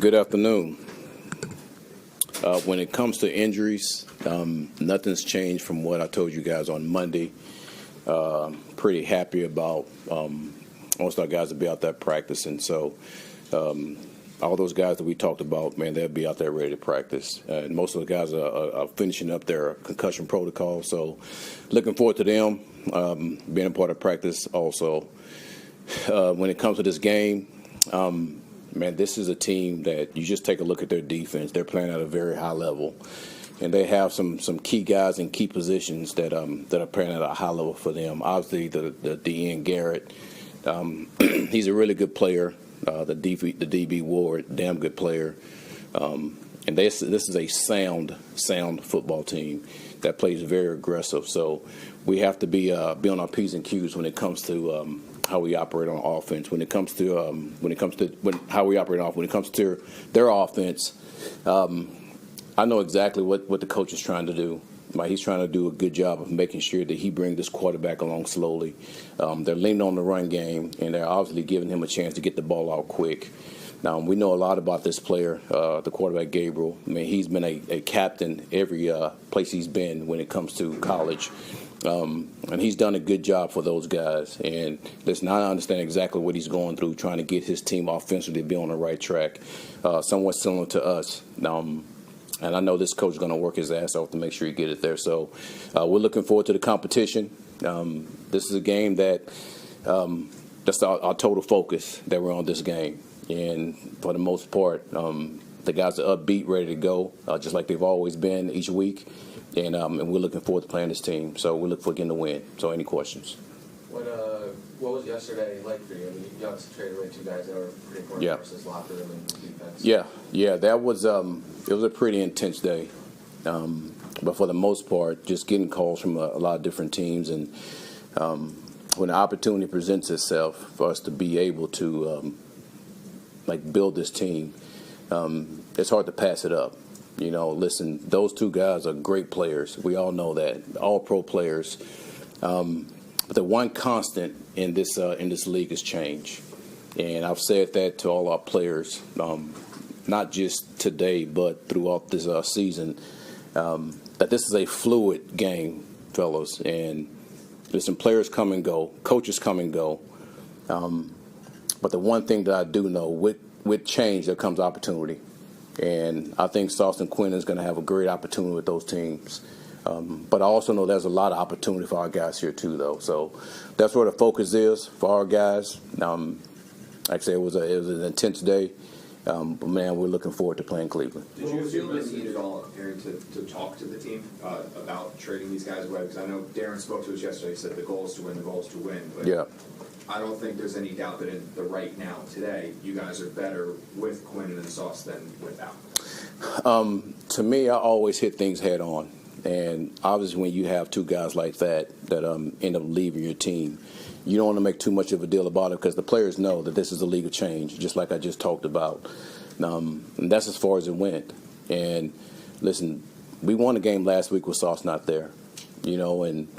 Good afternoon. When it comes to injuries, nothing's changed from what I told you guys on Monday. Pretty happy about most of our guys will be out there practicing. So all those guys that we talked about, man, they'll be out there ready to practice. And most of the guys are finishing up their concussion protocol. So looking forward to them being a part of practice also. When it comes to this game, man, this is a team that you just take a look at their defense. They're playing at a very high level. And they have some key guys in key positions that are playing at a high level for them. Obviously, the Ian Garrett, he's a really good player. The DB Ward, damn good player. And this is a sound football team that plays very aggressive. So we have to be on our P's and Q's when it comes to how we operate on offense. When it comes to how we operate on, when it comes to their offense, I know exactly what the coach is trying to do. He's trying to do a good job of making sure that he brings this quarterback along slowly. They're leaning on the run game, and they're obviously giving him a chance to get the ball out quick. Now, we know a lot about this player, the quarterback, Gabriel. I mean, he's been a captain every place he's been when it comes to college. And he's done a good job for those guys. And listen, I understand exactly what he's going through, trying to get his team offensively to be on the right track, somewhat similar to us. And I know this coach is going to work his ass off to make sure he get it there. So we're looking forward to the competition. This is a game that's our total focus that we're on this game. And for the most part, the guys are upbeat, ready to go, just like they've always been each week. And we're looking forward to playing this team. So we look for getting the win. So any questions? What was yesterday like for you? I mean, you obviously traded away two guys that were pretty important versus locker room and defense. Yeah, that was it was a pretty intense day. But for the most part, just getting calls from a lot of different teams, and when the opportunity presents itself for us to be able to build this team, it's hard to pass it up. You know, listen, those two guys are great players. We all know that, all pro players. But the one constant in this league is change, and I've said that to all our players, not just today but throughout this season, that this is a fluid game, fellas. And listen, players come and go, coaches come and go. But the one thing that I do know, with change there comes opportunity. And I think Sauce Quinn is going to have a great opportunity with those teams. But I also know there's a lot of opportunity for our guys here too, though. So that's where the focus is for our guys. Like I said, it was an intense day. But, man, we're looking forward to playing Cleveland. Did you feel the need at all, Aaron, to talk to the team about trading these guys away? Because I know Darren spoke to us yesterday. He said the goal is to win, the goal is to win. But yeah. I don't think there's any doubt that in the right now, today, you guys are better with Quinn and Sauce than without. To me, I always hit things head on. And obviously when you have two guys like that end up leaving your team, you don't want to make too much of a deal about it because the players know that this is a league of change, just like I just talked about. And that's as far as it went. And listen, we won a game last week with Sauce not there, you know, and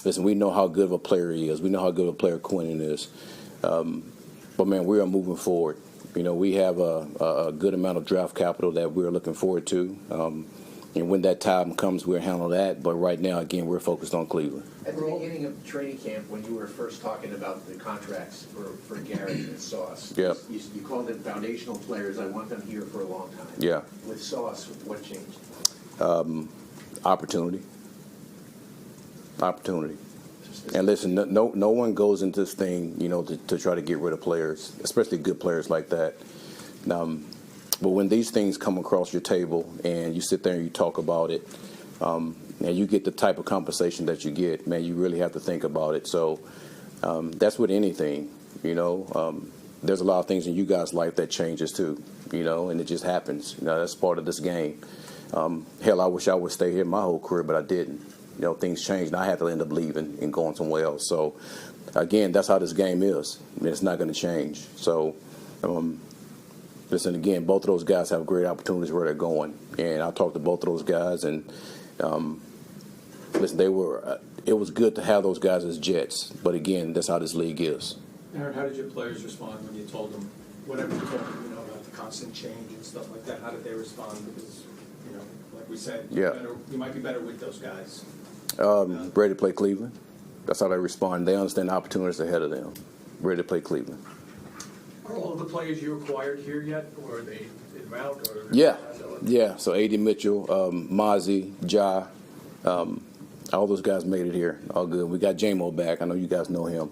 listen, we know how good of a player he is. We know how good of a player Quinn is. But, man, we are moving forward. You know, we have a good amount of draft capital that we're looking forward to. And when that time comes, we'll handle that. But right now, again, we're focused on Cleveland. At the beginning of training camp, when you were first talking about the contracts for Garrett and Sauce, yeah. you called them foundational players. I want them here for a long time. Yeah. With Sauce, what changed? Opportunity. And listen, no one goes into this thing, you know, to try to get rid of players, especially good players like that. But when these things come across your table and you sit there and you talk about it, and you get the type of compensation that you get, man, you really have to think about it. So that's with anything, you know. There's a lot of things in you guys' life that changes too, you know, and it just happens. You know, that's part of this game. Hell, I wish I would stay here my whole career, but I didn't. You know, things changed, and I had to end up leaving and going somewhere else. So, again, that's how this game is. I mean, it's not going to change. So, listen, again, both of those guys have great opportunities where they're going. And I talked to both of those guys, and listen, it was good to have those guys as Jets. But, again, that's how this league is. Aaron, how did your players respond when you told them whatever you told them, you know, about constant change and stuff like that? How did they respond? Because, you know, like we said, Yeah. you might be better with those guys. Ready to play Cleveland. That's how they respond. They understand the opportunities ahead of them. Ready to play Cleveland. Are all the players you acquired here yet, or are they en route? Or Yeah. So A.D. Mitchell, Mozzie, Ja, all those guys made it here. All good. We got J-Mo back. I know you guys know him.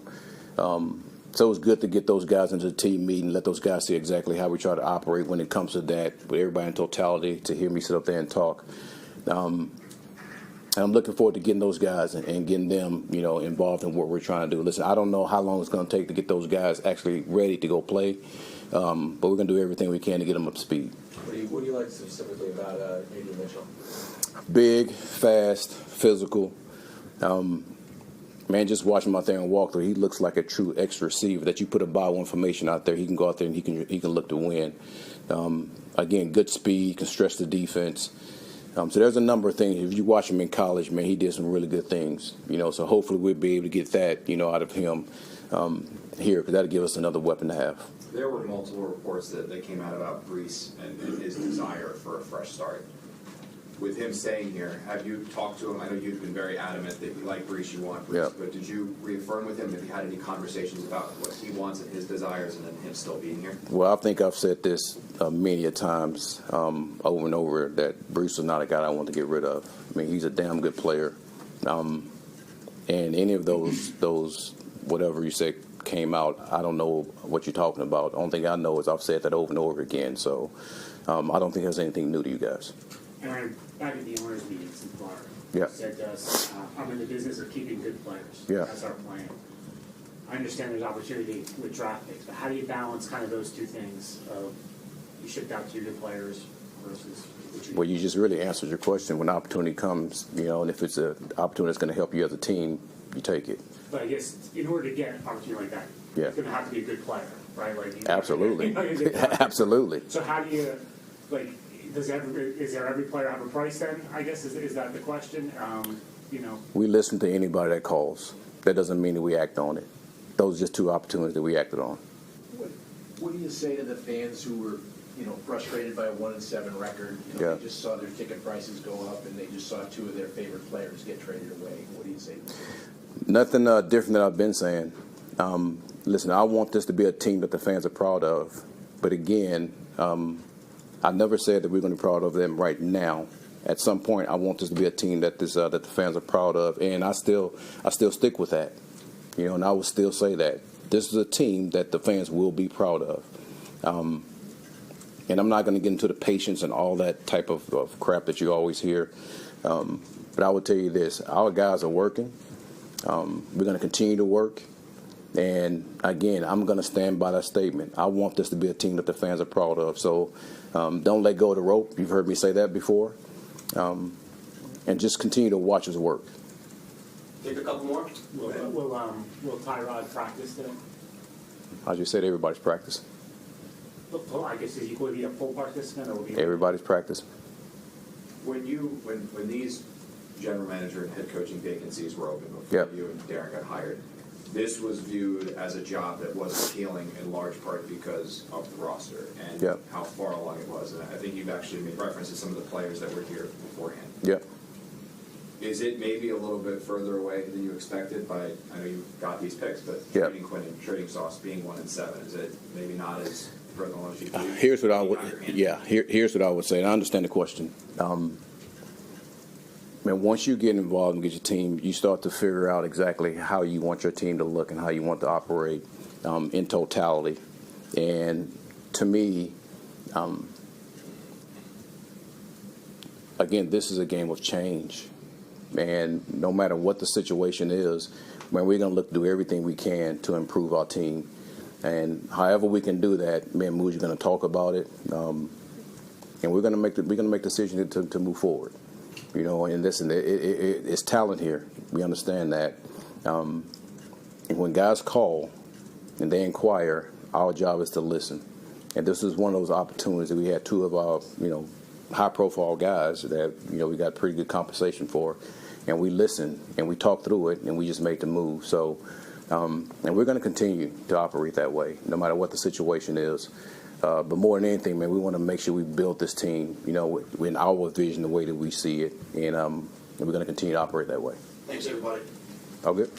So it was good to get those guys into the team meeting, let those guys see exactly how we try to operate when it comes to that, with everybody in totality, to hear me sit up there and talk. And I'm looking forward to getting those guys and getting them, involved in what we're trying to do. Listen, I don't know how long it's going to take to get those guys actually ready to go play, but we're going to do everything we can to get them up to speed. What do you like specifically about A.D. Mitchell? Big, fast, physical. Man, just watching him out there and walk through, he looks like a true X receiver that you put a ball information out there. He can go out there and he can look to win. Again, good speed, can stretch the defense. So there's a number of things. If you watch him in college, man, he did some really good things. So hopefully we'll be able to get that, out of him here, because that'll give us another weapon to have. There were multiple reports that came out about Brees and his desire for a fresh start. With him staying here, have you talked to him? I know you've been very adamant that you like Brees, you want Brees, Yeah. but did you reaffirm with him? Have you had any conversations about what he wants and his desires, and then him still being here? Well, I think I've said this many a times over and over, that Bruce is not a guy I want to get rid of. I mean, he's a damn good player. And any of those whatever you said came out, I don't know what you're talking about. The only thing I know is I've said that over and over again. So I don't think there's anything new to you guys. Aaron, back at the owners' meetings in Florida, Yeah. you said to us, I'm in the business of keeping good players. Yeah. That's our plan. I understand there's opportunity with draft picks, but how do you balance kind of those two things of you shipped out to your good players versus what you Well, you just really answered your question. When opportunity comes, and if it's an opportunity that's going to help you as a team, you take it. But I guess in order to get an opportunity like that, Yeah. it's going to have to be a good player, right? Like Absolutely. you're Absolutely. So how do you, is there every player have a price then? I guess is that the question? We listen to anybody that calls. That doesn't mean that we act on it. Those are just two opportunities that we acted on. What do you say to the fans who were, frustrated by a 1-7 record? Yeah. They just saw their ticket prices go up, and they just saw two of their favorite players get traded away. What do you say to them? Nothing different than I've been saying. Listen, I want this to be a team that the fans are proud of. But again, I never said that we're going to be proud of them right now. At some point, I want this to be a team that that the fans are proud of, and I still stick with that. And I will still say that this is a team that the fans will be proud of. And I'm not going to get into the patience and all that type of crap that you always hear. But I will tell you this: our guys are working. We're going to continue to work. And again, I'm going to stand by that statement. I want this to be a team that the fans are proud of. So don't let go of the rope. You've heard me say that before. And just continue to watch us work. Take a couple more. Will Tyrod practice today? I just said everybody's practice. Well, I guess is he going to be a full participant or will he? Everybody's practice. When these general manager and head coaching vacancies were open before Yep. you and Darren got hired, this was viewed as a job that was appealing in large part because of the roster and Yep. how far along it was. And I think you've actually made reference to some of the players that were here beforehand. Yep. Is it maybe a little bit further away than you expected I know you got these picks, but Yep. trading Quinn and trading Sauce being 1-7, is it maybe not as further along as you believe? Here's what I would. Got your hand? Yeah. Here's what I would say. And I understand the question. Man, once you get involved and get your team, you start to figure out exactly how you want your team to look and how you want to operate in totality. And to me, again, this is a game of change. And no matter what the situation is, man, we're going to look to do everything we can to improve our team. And however we can do that, me and Moose are going to talk about it, and we're going to make decisions to move forward. And listen, it's talent here. We understand that. And when guys call and they inquire, our job is to listen. And this is one of those opportunities that we had two of our, high-profile guys that, we got pretty good compensation for. And we listened, and we talked through it, and we just made the move. So And we're going to continue to operate that way, no matter what the situation is. But more than anything, man, we want to make sure we build this team, you know, in our vision, the way that we see it. And we're going to continue to operate that way. Thanks, everybody. All good?